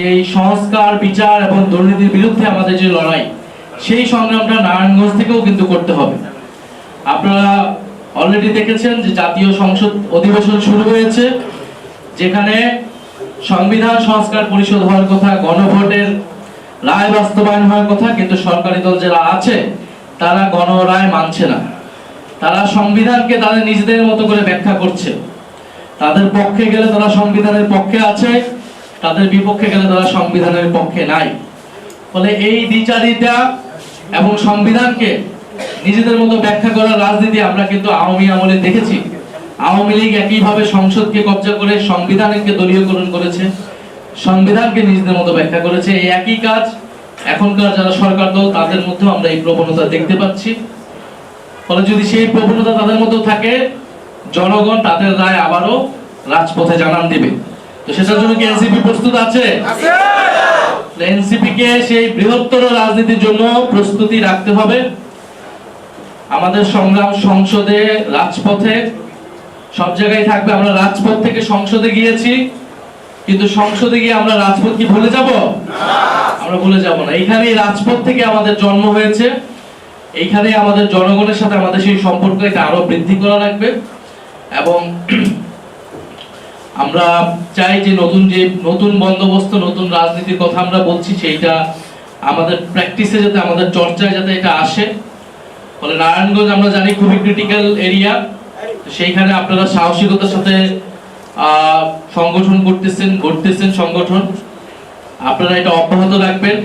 যে এই সংস্কার বিচার এবং দুর্নীতির বিরুদ্ধে আমাদের যে লড়াই, সেই সংগ্রামটা নারায়ণগঞ্জ থেকেও কিন্তু করতে হবে। আপনারা অলরেডি দেখেছেন যে জাতীয় সংসদ অধিবেশন শুরু হয়েছে, যেখানে সংবিধান সংস্কার পরিষদ হওয়ার কথা, গণভোটের রায় বাস্তবায়ন হওয়ার কথা, কিন্তু সরকারি দল যারা আছে তারা গণরায় মানছে না। তারা সংবিধানকে তাদের নিজেদের মতো করে ব্যাখ্যা করছে। তাদের পক্ষে গেলে তারা সংবিধানের পক্ষে আছে, তাদের বিপক্ষে গেলে তারা সংবিধানের পক্ষে নাই। ফলে এই দ্বিচারিতা এবং সংবিধানকে নিজেদের মতো ব্যাখ্যা করার রাজনীতি আমরা কিন্তু আওয়ামী আমলে দেখেছি। আওয়ামী লীগ একইভাবে সংসদকে কব্জা করে সংবিধানকে দলীয়করণ করেছে, সংবিধানকে নিজেদের মতো ব্যাখ্যা করেছে। এই একই কাজ এখনকার যারা সরকার দল, তাদের মধ্যেও আমরা এই প্রবণতা দেখতে পাচ্ছি। ফলে যদি সেই প্রবণতা তাদের মধ্যে থাকে, জনগণ তাদের রায় আবারও রাজপথে জানান দিবে। তো সেটার জন্য কি এনসিপি প্রস্তুত আছে? এনসিপি কে সেই বৃহত্তর রাজনীতির জন্য প্রস্তুতি রাখতে হবে। আমাদের সংগ্রাম সংসদে, রাজপথে, সব জায়গায় থাকবে। আমরা রাজপথ থেকে সংসদে গিয়েছি, কিন্তু সংসদে গিয়ে আমরা রাজপথ কি ভুলে যাব? আমরা ভুলে যাব না। এইখানেই রাজপথ থেকে আমাদের জন্ম হয়েছে, এইখানে আমাদের জনগণের সাথে আমাদের সেই সম্পর্ককে আরো বৃদ্ধি করা লাগবে। এবং আমরা চাই যে নতুন বন্দোবস্ত, নতুন রাজনীতির কথা আমরা বলছি, সেইটা আমাদের প্র্যাকটিসে যাতে, আমাদের চর্চায় যাতে এটা আসে। ফলে নারায়ণগঞ্জ আমরা জানি খুবই ক্রিটিক্যাল এরিয়া, সেইখানে আপনারা সাহসিকতার সাথে সংগঠন করতেছেন, সংগঠন আপনারা এটা অব্যাহত রাখবেন।